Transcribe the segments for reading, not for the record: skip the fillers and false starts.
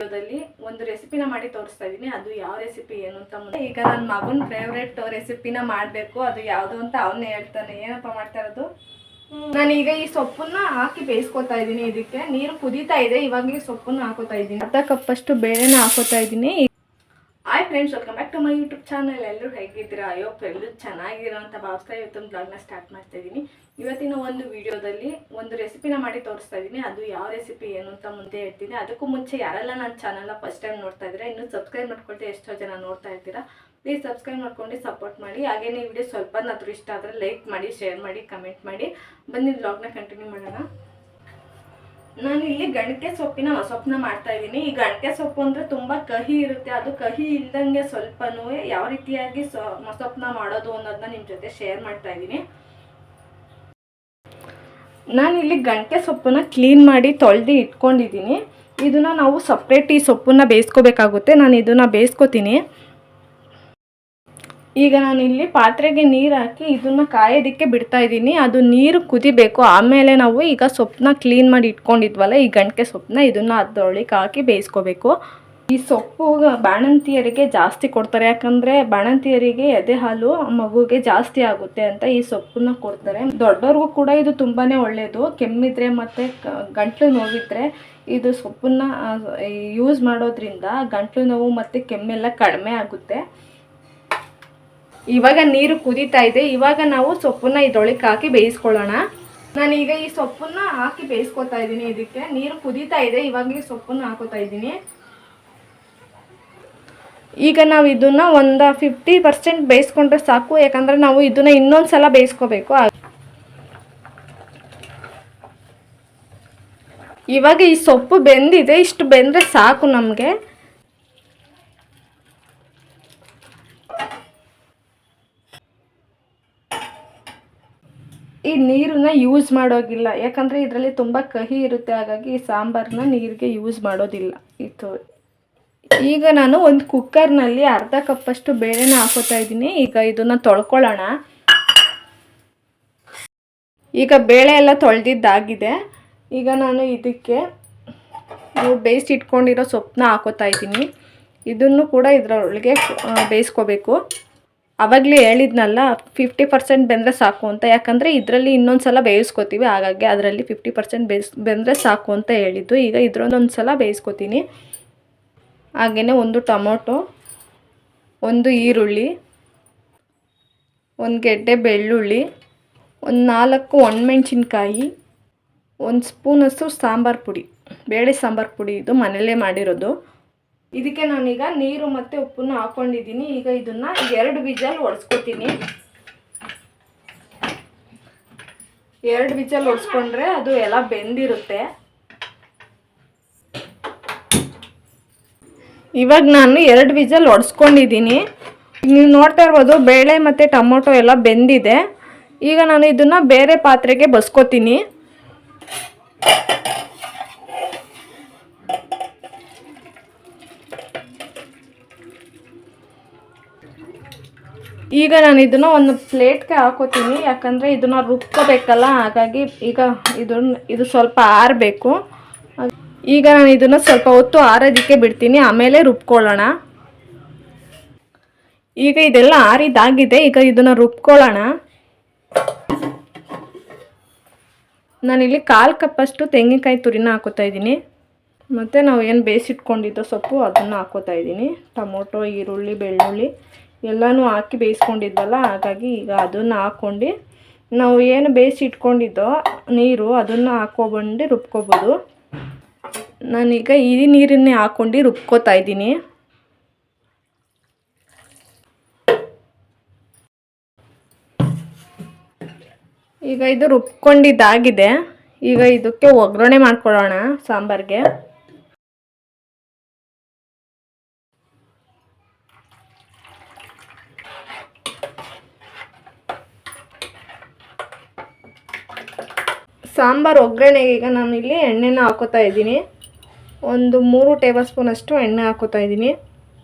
ವಿಡಿಯೋದಲ್ಲಿ ಒಂದು ರೆಸಿಪಿನ ಮಾಡಿ ತೋರಿಸ್ತಾ ಇದ್ದೀನಿ. ಅದು ಯಾವ ರೆಸಿಪಿ ಏನು ಅಂತ ಮುಂದೆ ಈಗ ನನ್ನ ಮಗನ ಫೇವ್ರೇಟ್ ರೆಸಿಪಿನ ಮಾಡಬೇಕು. ಅದು ಯಾವುದು ಅಂತ ಅವನೇ ಹೇಳ್ತಾನೆ. ಏನಪ್ಪ ಮಾಡ್ತಾ ಇರೋದು? ನಾನೀಗ ಈ ಸೊಪ್ಪನ್ನ ಹಾಕಿ ಬೇಯಿಸ್ಕೊತಾ ಇದ್ದೀನಿ. ಇದಕ್ಕೆ ನೀರು ಕುದೀತಾ ಇದೆ. ಇವಾಗ ಈ ಸೊಪ್ಪನ್ನ ಹಾಕೋತಾ ಇದ್ದೀನಿ. ಅರ್ಧ ಕಪ್ಪಷ್ಟು ಬೇಳೆನ ಹಾಕೋತಾ ಇದ್ದೀನಿ. Hi friends, welcome back to my YouTube channel. ಎಲ್ಲರೂ ಹೇಗಿದ್ದೀರಾ? ಅಯ್ಯೋಪ್ ಎಲ್ಲರೂ ಚೆನ್ನಾಗಿರೋ ಅಂತ ಭಾವಿಸ್ತಾ ಇವತ್ತೊಂದು ಬ್ಲಾಗ್ನ ಸ್ಟಾರ್ಟ್ ಮಾಡ್ತಾ ಇದ್ದೀನಿ. ಇವತ್ತಿನ ಒಂದು ವಿಡಿಯೋದಲ್ಲಿ ಒಂದು ರೆಸಿಪಿನ ಮಾಡಿ ತೋರಿಸ್ತಾ ಇದ್ದೀನಿ. ಅದು ಯಾವ ರೆಸಿಪಿ ಏನು ಅಂತ ಮುಂದೆ ಹೇಳ್ತೀನಿ. ಅದಕ್ಕೂ ಮುಂಚೆ ಯಾರೆಲ್ಲ ನನ್ನ ಚಾನಲ್ನ ಫಸ್ಟ್ ಟೈಮ್ ನೋಡ್ತಾ ಇದ್ದೀರಾ, ಇನ್ನೂ ಸಬ್ಸ್ಕ್ರೈಬ್ ಮಾಡ್ಕೊಳ್ತಾ ಎಷ್ಟೋ ಜನ ನೋಡ್ತಾ ಇರ್ತೀರಾ, ಪ್ಲೀಸ್ ಸಬ್ಸ್ಕ್ರೈಬ್ ಮಾಡ್ಕೊಂಡು ಸಪೋರ್ಟ್ ಮಾಡಿ. ಹಾಗೇ ಈ ವಿಡಿಯೋ ಸ್ವಲ್ಪನಾದ್ರೂ ಇಷ್ಟ ಆದರೆ ಲೈಕ್ ಮಾಡಿ, ಶೇರ್ ಮಾಡಿ, ಕಮೆಂಟ್ ಮಾಡಿ. ಬನ್ನಿ ಬ್ಲಾಗ್ನ ಕಂಟಿನ್ಯೂ ಮಾಡೋಣ. ನಾನು ಇಲ್ಲಿ ಗಣಕೆ ಸೊಪ್ಪನ್ನ ಮಾಡ್ತಾ ಇದ್ದೀನಿ. ಈ ಗಣಕೆ ಸೊಪ್ಪು ಅಂದರೆ ತುಂಬ ಕಹಿ ಇರುತ್ತೆ. ಅದು ಕಹಿ ಇಲ್ದಂಗೆ ಸ್ವಲ್ಪನೂ ಯಾವ ರೀತಿಯಾಗಿ ಸೊಪ್ಪನ್ನ ಮಾಡೋದು ಅನ್ನೋದನ್ನ ನಿಮ್ಮ ಜೊತೆ ಶೇರ್ ಮಾಡ್ತಾ ಇದ್ದೀನಿ. ನಾನಿಲ್ಲಿ ಗಣಕೆ ಸೊಪ್ಪನ್ನ ಕ್ಲೀನ್ ಮಾಡಿ ತೊಳೆದು ಇಟ್ಕೊಂಡಿದ್ದೀನಿ. ಇದನ್ನು ನಾವು ಸಪ್ರೇಟ್ ಈ ಸೊಪ್ಪನ್ನ ಬೇಯಿಸ್ಕೋಬೇಕಾಗುತ್ತೆ. ನಾನು ಇದನ್ನು ಬೇಯಿಸ್ಕೊತೀನಿ. ಈಗ ನಾನಿಲ್ಲಿ ಪಾತ್ರೆಗೆ ನೀರು ಹಾಕಿ ಇದನ್ನು ಕಾಯೋದಕ್ಕೆ ಬಿಡ್ತಾ ಇದ್ದೀನಿ. ಅದು ನೀರು ಕುದಿಬೇಕು. ಆಮೇಲೆ ನಾವು ಈಗ ಸೊಪ್ಪನ್ನ ಕ್ಲೀನ್ ಮಾಡಿ ಇಟ್ಕೊಂಡಿದ್ವಲ್ಲ, ಈ ಗಣಕೆ ಸೊಪ್ಪನ್ನ ಇದನ್ನು ಅದರೊಳಗೆ ಹಾಕಿ ಬೇಯಿಸ್ಕೋಬೇಕು. ಈ ಸೊಪ್ಪು ಬಾಣಂತಿಯರಿಗೆ ಜಾಸ್ತಿ ಕೊಡ್ತಾರೆ. ಯಾಕಂದರೆ ಬಾಣಂತಿಯರಿಗೆ ಎದೆ ಹಾಲು ಮಗುಗೆ ಜಾಸ್ತಿ ಆಗುತ್ತೆ ಅಂತ ಈ ಸೊಪ್ಪನ್ನ ಕೊಡ್ತಾರೆ. ದೊಡ್ಡವ್ರಿಗೂ ಕೂಡ ಇದು ತುಂಬಾ ಒಳ್ಳೆಯದು. ಕೆಮ್ಮಿದ್ರೆ ಮತ್ತು ಗಂಟ್ಲು ನೋವಿದ್ರೆ ಇದು ಸೊಪ್ಪನ್ನ ಯೂಸ್ ಮಾಡೋದ್ರಿಂದ ಗಂಟ್ಲು ನೋವು ಮತ್ತು ಕೆಮ್ಮೆಲ್ಲ ಕಡಿಮೆ ಆಗುತ್ತೆ. ಇವಾಗ ನೀರು ಕುದೀತಾ ಇದೆ. ಇವಾಗ ನಾವು ಸೊಪ್ಪನ್ನ ಇದರೊಳಗೆ ಹಾಕಿ ಬೇಯಿಸ್ಕೊಳ್ಳೋಣ. ನಾನೀಗ ಈ ಸೊಪ್ಪನ್ನ ಹಾಕಿ ಬೇಯಿಸ್ಕೊತಾ ಇದ್ದೀನಿ. ಇದಕ್ಕೆ ನೀರು ಕುದೀತಾ ಇದೆ. ಇವಾಗ ಈ ಸೊಪ್ಪನ್ನ ಹಾಕೋತಾ ಇದ್ದೀನಿ. ಈಗ ನಾವು ಇದನ್ನು ಒಂದು 50% ಬೇಯಿಸ್ಕೊಂಡ್ರೆ ಸಾಕು. ಯಾಕಂದರೆ ನಾವು ಇದನ್ನು ಇನ್ನೊಂದು ಸಲ ಬೇಯಿಸ್ಕೋಬೇಕು. ಇವಾಗ ಈ ಸೊಪ್ಪು ಬೆಂದಿದೆ. ಇಷ್ಟು ಬೆಂದರೆ ಸಾಕು ನಮಗೆ. ಈ ನೀರನ್ನ ಯೂಸ್ ಮಾಡೋಗಿಲ್ಲ. ಯಾಕಂದರೆ ಇದರಲ್ಲಿ ತುಂಬ ಕಹಿ ಇರುತ್ತೆ. ಹಾಗಾಗಿ ಈ ಸಾಂಬಾರನ್ನ ನೀರಿಗೆ ಯೂಸ್ ಮಾಡೋದಿಲ್ಲ. ಈಗ ನಾನು ಒಂದು ಕುಕ್ಕರ್ನಲ್ಲಿ ಅರ್ಧ ಕಪ್ಪಷ್ಟು ಬೇಳೆನ ಹಾಕೋತಾ ಇದ್ದೀನಿ. ಈಗ ಇದನ್ನು ತೊಳ್ಕೊಳ್ಳೋಣ. ಈಗ ಬೇಳೆ ಎಲ್ಲ ತೊಳೆದಿದ್ದಾಗಿದೆ. ಈಗ ನಾನು ಇದಕ್ಕೆ ಬೇಯಿಸಿ ಇಟ್ಕೊಂಡಿರೋ ಸೊಪ್ಪನ್ನ ಹಾಕೋತಾ ಇದ್ದೀನಿ. ಇದನ್ನು ಕೂಡ ಇದರೊಳಗೆ ಬೇಯಿಸ್ಕೋಬೇಕು. ಆವಾಗಲೇ ಹೇಳಿದ್ನಲ್ಲ 50% ಬೆಂದರೆ ಸಾಕು ಅಂತ. ಯಾಕಂದರೆ ಇದರಲ್ಲಿ ಇನ್ನೊಂದು ಸಲ ಬೇಯಿಸ್ಕೊತೀವಿ. ಹಾಗಾಗಿ ಅದರಲ್ಲಿ 50% ಬೆಂದರೆ ಸಾಕು ಅಂತ ಹೇಳಿದ್ದು. ಈಗ ಇದರಲ್ಲೊಂದು ಸಲ ಬೇಯಿಸ್ಕೊತೀನಿ. ಹಾಗೆಯೇ ಒಂದು ಟೊಮೊಟೊ, ಒಂದು ಈರುಳ್ಳಿ, ಒಂದು ಗೆಡ್ಡೆ ಬೆಳ್ಳುಳ್ಳಿ, ಒಂದು 4 ಒಣಮೆಣ್ಸಿನ್ಕಾಯಿ, ಒಂದು ಸ್ಪೂನಷ್ಟು ಸಾಂಬಾರು ಪುಡಿ, ಬೇಳೆ ಸಾಂಬಾರು ಪುಡಿ. ಇದು ಮನೆಯಲ್ಲೇ ಮಾಡಿರೋದು. ಇದಕ್ಕೆ ನಾನೀಗ ನೀರು ಮತ್ತು ಉಪ್ಪನ್ನು ಹಾಕ್ಕೊಂಡಿದ್ದೀನಿ. ಈಗ ಇದನ್ನು 2 ವಿಜಲ್ ಹೊಡೆಸ್ಕೊತೀನಿ. 2 ವಿಜಲ್ ಹೊಡೆಸ್ಕೊಂಡ್ರೆ ಅದು ಎಲ್ಲ ಬೆಂದಿರುತ್ತೆ. ಇವಾಗ ನಾನು 2 ವಿಜಲ್ ಹೊಡೆಸ್ಕೊಂಡಿದ್ದೀನಿ. ನೀವು ನೋಡ್ತಾ ಇರ್ಬೋದು ಬೇಳೆ ಮತ್ತು ಟೊಮೊಟೊ ಎಲ್ಲ ಬೆಂದಿದೆ. ಈಗ ನಾನು ಇದನ್ನು ಬೇರೆ ಪಾತ್ರೆಗೆ ಬಸ್ಕೊತೀನಿ. ಈಗ ನಾನು ಇದನ್ನು ಒಂದು ಪ್ಲೇಟ್ಗೆ ಹಾಕೋತೀನಿ. ಯಾಕಂದರೆ ಇದನ್ನು ರುಬ್ಕೋಬೇಕಲ್ಲ. ಹಾಗಾಗಿ ಈಗ ಇದು ಸ್ವಲ್ಪ ಆರಬೇಕು. ಈಗ ನಾನು ಇದನ್ನು ಸ್ವಲ್ಪ ಹೊತ್ತು ಆರೋದಕ್ಕೆ ಬಿಡ್ತೀನಿ. ಆಮೇಲೆ ರುಬ್ಕೊಳ್ಳೋಣ. ಈಗ ಇದೆಲ್ಲ ಆರಿದಾಗಿದೆ. ಈಗ ಇದನ್ನು ರುಬ್ಕೊಳ್ಳೋಣ. ನಾನಿಲ್ಲಿ 1/4 ಕಪ್ಪಷ್ಟು ತೆಂಗಿನಕಾಯಿ ತುರಿನ ಹಾಕೋತಾ ಇದ್ದೀನಿ. ಮತ್ತು ನಾವು ಏನು ಬೇಯಿಸಿಟ್ಕೊಂಡಿದ್ದೋ ಸೊಪ್ಪು ಅದನ್ನು ಹಾಕೋತಾ ಇದ್ದೀನಿ. ಟೊಮೊಟೊ, ಈರುಳ್ಳಿ, ಬೆಳ್ಳುಳ್ಳಿ ಎಲ್ಲನೂ ಹಾಕಿ ಬೇಯಿಸ್ಕೊಂಡಿದ್ವಲ್ಲ. ಹಾಗಾಗಿ ಈಗ ಅದನ್ನು ಹಾಕ್ಕೊಂಡು ನಾವು ಏನು ಬೇಯಿಸಿ ಇಟ್ಕೊಂಡಿದ್ದೋ ನೀರು ಅದನ್ನು ಹಾಕ್ಕೊಬಂದು ರುಬ್ಕೊಬೋದು. ನಾನೀಗ ಈ ನೀರನ್ನೇ ಹಾಕ್ಕೊಂಡು ರುಬ್ಕೋತಾ ಇದ್ದೀನಿ. ಈಗ ಇದು ರುಬ್ಕೊಂಡಿದ್ದಾಗಿದೆ. ಈಗ ಇದಕ್ಕೆ ಒಗ್ಗರಣೆ ಮಾಡ್ಕೊಳ್ಳೋಣ ಸಾಂಬಾರಿಗೆ. ಸಾಂಬಾರು ಒಗ್ಗರಣೆಗೆ ಈಗ ನಾನಿಲ್ಲಿ ಎಣ್ಣೆನ ಹಾಕೋತಾ ಇದ್ದೀನಿ. ಒಂದು 3 ಟೇಬಲ್ ಸ್ಪೂನಷ್ಟು ಎಣ್ಣೆ ಹಾಕೋತಾ ಇದ್ದೀನಿ.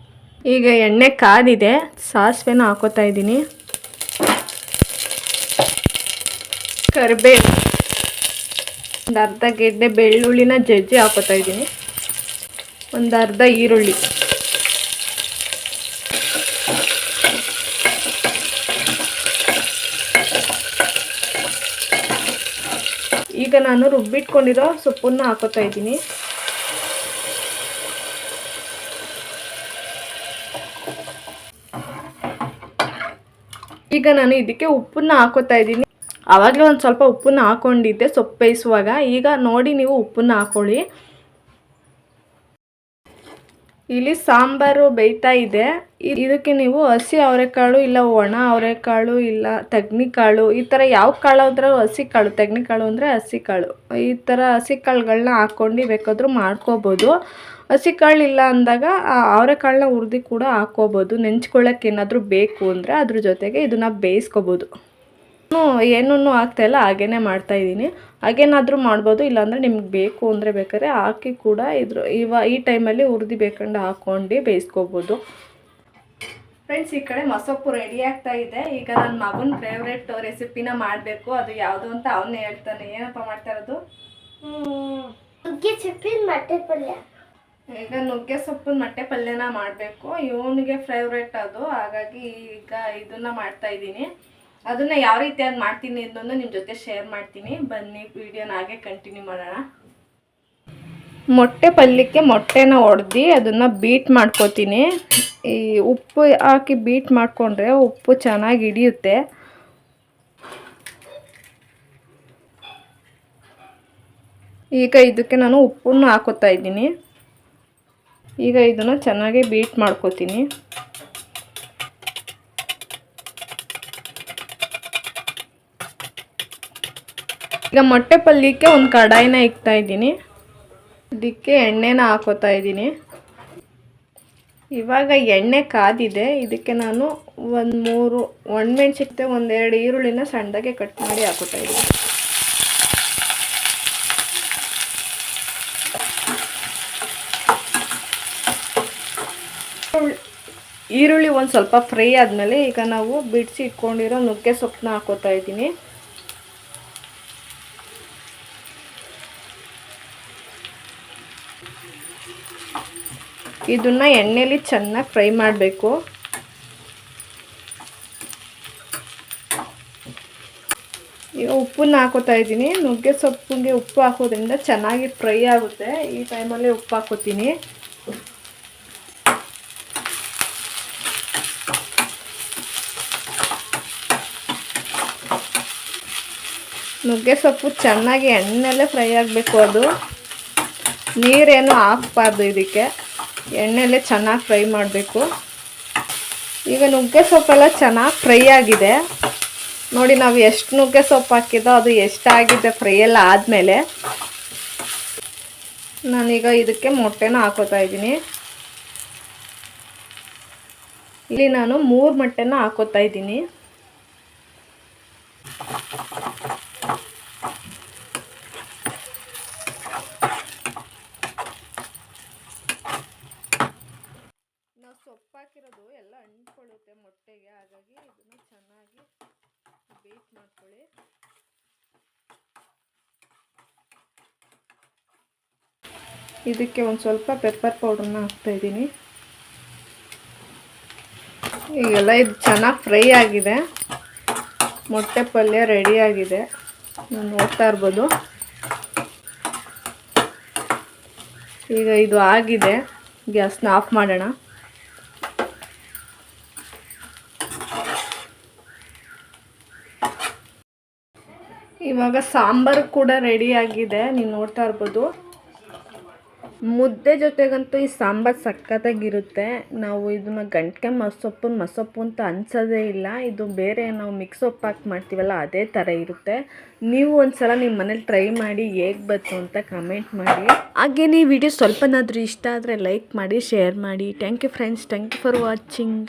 ಈಗ ಎಣ್ಣೆ ಕಾದಿದೆ. ಸಾಸಿವೆನ ಹಾಕೋತಾ ಇದ್ದೀನಿ. ಕರಿಬೇವು, ಒಂದು ಅರ್ಧ ಗೆಡ್ಡೆ ಬೆಳ್ಳುಳ್ಳಿನ ಜಜ್ಜಿ ಹಾಕೋತಾ ಇದ್ದೀನಿ. ಒಂದು ಅರ್ಧ ಈರುಳ್ಳಿ, ಈಗ ನಾನು ರುಬ್ಬಿಟ್ಕೊಂಡಿರೋ ಸೊಪ್ಪನ್ನು ಹಾಕೋತಾ ಇದ್ದೀನಿ. ಈಗ ನಾನು ಇದಕ್ಕೆ ಉಪ್ಪನ್ನ ಹಾಕೋತಾ ಇದ್ದೀನಿ. ಆವಾಗಲೇ ಒಂದು ಸ್ವಲ್ಪ ಉಪ್ಪನ್ನ ಹಾಕೊಂಡಿದ್ದೆ ಸೊಪ್ಪು ಬೇಯಿಸುವಾಗ. ಈಗ ನೋಡಿ ನೀವು ಉಪ್ಪನ್ನ ಹಾಕೊಳ್ಳಿ. ಇಲ್ಲಿ ಸಾಂಬಾರು ಬೇಯ್ತಾ ಇದೆ. ಇದಕ್ಕೆ ನೀವು ಹಸಿ ಅವರೆಕಾಳು ಇಲ್ಲ ಒಣ ಅವರೆಕಾಳು ಇಲ್ಲ ತೆಗ್ನಿಕಾಳು, ಈ ಥರ ಯಾವ ಕಾಳು ಅಂದರೆ ಹಸಿ ಕಾಳು, ತೆಗ್ನಿಕಾಳು ಅಂದರೆ ಹಸಿ ಕಾಳು, ಈ ಥರ ಹಸಿ ಕಾಳುಗಳನ್ನ ಹಾಕ್ಕೊಂಡು ಬೇಕಾದರೂ ಮಾಡ್ಕೋಬೋದು. ಹಸಿ ಕಾಳು ಇಲ್ಲ ಅಂದಾಗ ಅವರೆಕಾಳನ್ನ ಹುರಿದು ಕೂಡ ಹಾಕ್ಕೋಬೋದು. ನೆಂಚ್ಕೊಳ್ಳೋಕೆ ಏನಾದರೂ ಬೇಕು ಅಂದರೆ ಅದ್ರ ಜೊತೆಗೆ ಇದನ್ನು ಬೇಯಿಸ್ಕೋಬೋದು. ಏನೂ ಆಗ್ತಾಯಿಲ್ಲ, ಹಾಗೇ ಮಾಡ್ತಾಯಿದ್ದೀನಿ. ಹಾಗೇನಾದರೂ ಮಾಡ್ಬೋದು, ಇಲ್ಲಾಂದರೆ ನಿಮ್ಗೆ ಬೇಕು ಅಂದರೆ ಬೇಕಾದ್ರೆ ಹಾಕಿ ಕೂಡ ಈ ಟೈಮಲ್ಲಿ ಹುರಿದು ಬೇಕಂಡು ಹಾಕ್ಕೊಂಡು ಬೇಯಿಸ್ಕೋಬೋದು. ಫ್ರೆಂಡ್ಸ್, ಈ ಕಡೆ ಮಸೊಪ್ಪು ರೆಡಿ ಆಗ್ತಾ ಇದೆ. ಈಗ ನನ್ನ ಮಗನ ಫೇವ್ರೆಟ್ ರೆಸಿಪಿನ ಮಾಡಬೇಕು. ಅದು ಯಾವುದು ಅಂತ ಅವನ್ನೇ ಹೇಳ್ತಾನೆ. ಏನಪ್ಪ ಮಾಡ್ತಾ ಇರೋದು? ನುಗ್ಗೆ ಸೊಪ್ಪಿನ ಮೊಟ್ಟೆ ಪಲ್ಯ. ಈಗ ನುಗ್ಗೆ ಸೊಪ್ಪಿನ ಮೊಟ್ಟೆ ಪಲ್ಯನ ಮಾಡಬೇಕು. ಇವನಿಗೆ ಫೇವ್ರೆಟ್ ಅದು, ಹಾಗಾಗಿ ಈಗ ಇದನ್ನು ಮಾಡ್ತಾ ಇದ್ದೀನಿ. ಅದನ್ನು ಯಾವ ರೀತಿಯಾಗಿ ಮಾಡ್ತೀನಿ ಅನ್ನೋದು ನಿಮ್ಮ ಜೊತೆ ಶೇರ್ ಮಾಡ್ತೀನಿ. ಬನ್ನಿ ವಿಡಿಯೋನ ಹಾಗೆ ಕಂಟಿನ್ಯೂ ಮಾಡೋಣ. ಮೊಟ್ಟೆ ಪಲ್ಯಕ್ಕೆ ಮೊಟ್ಟೆನ ಒಡೆದು ಅದನ್ನು ಬೀಟ್ ಮಾಡ್ಕೋತೀನಿ. ಈ ಉಪ್ಪು ಹಾಕಿ ಬೀಟ್ ಮಾಡಿಕೊಂಡ್ರೆ ಉಪ್ಪು ಚೆನ್ನಾಗಿ ಹಿಡಿಯುತ್ತೆ. ಈಗ ಇದಕ್ಕೆ ನಾನು ಉಪ್ಪನ್ನು ಹಾಕೋತಾ ಇದ್ದೀನಿ. ಈಗ ಇದನ್ನು ಚೆನ್ನಾಗಿ ಬೀಟ್ ಮಾಡ್ಕೋತೀನಿ. ಈಗ ಮೊಟ್ಟೆ ಪಲ್ಯಕ್ಕೆ ಒಂದು ಕಡಾಯಿನ ಇಕ್ತಾ ಇದ್ದೀನಿ. ಇದಕ್ಕೆ ಎಣ್ಣೆನ ಹಾಕೋತಾ ಇದ್ದೀನಿ. ಇವಾಗ ಎಣ್ಣೆ ಕಾದಿದೆ. ಇದಕ್ಕೆ ನಾನು ಒಂದು 3 ಒಣಮೆಣಸಿನ್ಕಾಯಿ, 1-2 ಈರುಳ್ಳಿನ ಸಣ್ಣದಾಗೆ ಕಟ್ ಮಾಡಿ ಹಾಕೋತಾ ಇದ್ದೀನಿ. ಈರುಳ್ಳಿ ಒಂದು ಸ್ವಲ್ಪ ಫ್ರೈ ಆದಮೇಲೆ ಈಗ ನಾವು ಬಿಡಿಸಿ ಇಟ್ಕೊಂಡಿರೋ ನುಗ್ಗೆ ಸೊಪ್ಪನ್ನ ಹಾಕೋತಾ ಇದ್ದೀನಿ. ಇದನ್ನು ಎಣ್ಣೆಯಲ್ಲಿ ಚೆನ್ನಾಗಿ ಫ್ರೈ ಮಾಡಬೇಕು. ಈಗ ಉಪ್ಪನ್ನ ಹಾಕೋತಾ ಇದ್ದೀನಿ. ನುಗ್ಗೆ ಸೊಪ್ಪಿಗೆ ಉಪ್ಪು ಹಾಕೋದ್ರಿಂದ ಚೆನ್ನಾಗಿ ಫ್ರೈ ಆಗುತ್ತೆ. ಈ ಟೈಮಲ್ಲಿ ಉಪ್ಪು ಹಾಕೋತೀನಿ. ನುಗ್ಗೆ ಸೊಪ್ಪು ಚೆನ್ನಾಗಿ ಎಣ್ಣೆಲ್ಲೇ ಫ್ರೈ ಆಗಬೇಕು. ಅದು ನೀರೇನು ಹಾಕಬಾರ್ದು. ಇದಕ್ಕೆ ಎಣ್ಣೆಲ್ಲೇ ಚೆನ್ನಾಗಿ ಫ್ರೈ ಮಾಡಬೇಕು. ಈಗ ನುಗ್ಗೆ ಸೊಪ್ಪೆಲ್ಲ ಚೆನ್ನಾಗಿ ಫ್ರೈ ಆಗಿದೆ ನೋಡಿ. ನಾವು ಎಷ್ಟು ನುಗ್ಗೆ ಸೊಪ್ಪು ಹಾಕಿದ್ದೋ ಅದು ಎಷ್ಟಾಗಿದೆ ಫ್ರೈ ಎಲ್ಲ ಆದಮೇಲೆ. ನಾನೀಗ ಇದಕ್ಕೆ ಮೊಟ್ಟೆನ ಹಾಕೋತಾ ಇದ್ದೀನಿ. ಇಲ್ಲಿ ನಾನು 3 ಮೊಟ್ಟೆನ ಹಾಕೋತಾ ಇದ್ದೀನಿ. ಸೊಪ್ಪು ಹಾಕಿರೋದು ಎಲ್ಲ ಅಂಟ್ಕೊಳ್ಳುತ್ತೆ ಮೊಟ್ಟೆಗೆ, ಹಾಗಾಗಿ ಇದನ್ನು ಚೆನ್ನಾಗಿ ಬೇಕ್ ಮಾಡ್ಕೊಳ್ಳಿ. ಇದಕ್ಕೆ ಒಂದು ಸ್ವಲ್ಪ ಪೆಪ್ಪರ್ ಪೌಡ್ರನ್ನ ಹಾಕ್ತಾಯಿದ್ದೀನಿ. ಈಗೆಲ್ಲ ಇದು ಚೆನ್ನಾಗಿ ಫ್ರೈ ಆಗಿದೆ. ಮೊಟ್ಟೆ ಪಲ್ಯ ರೆಡಿಯಾಗಿದೆ, ನೀವು ನೋಡ್ತಾ ಇರ್ಬೋದು. ಈಗ ಇದು ಆಗಿದೆ, ಗ್ಯಾಸ್ನ ಆಫ್ ಮಾಡೋಣ. ಇವಾಗ ಸಾಂಬಾರು ಕೂಡ ರೆಡಿಯಾಗಿದೆ, ನೀವು ನೋಡ್ತಾ ಇರ್ಬೋದು. ಮುದ್ದೆ ಜೊತೆಗಂತೂ ಈ ಸಾಂಬಾರು ಸಖತ್ತಾಗಿರುತ್ತೆ. ನಾವು ಇದನ್ನು ಗಂಟ್ಗೆ ಮಸೊಪ್ಪು ಅಂತ ಅನ್ಸೋದೇ ಇಲ್ಲ. ಇದು ಬೇರೆ ನಾವು ಮಿಕ್ಸ್ ಸೊಪ್ಪು ಹಾಕಿ ಮಾಡ್ತೀವಲ್ಲ ಅದೇ ಥರ ಇರುತ್ತೆ. ನೀವು ಒಂದ್ಸಲ ನಿಮ್ಮ ಮನೇಲಿ ಟ್ರೈ ಮಾಡಿ ಹೇಗೆ ಬಂತು ಅಂತ ಕಮೆಂಟ್ ಮಾಡಿ. ಹಾಗೇನೇ ಈ ವಿಡಿಯೋ ಸ್ವಲ್ಪನಾದರೂ ಇಷ್ಟ ಆದರೆ ಲೈಕ್ ಮಾಡಿ, ಶೇರ್ ಮಾಡಿ. Thank you friends, thank you for watching.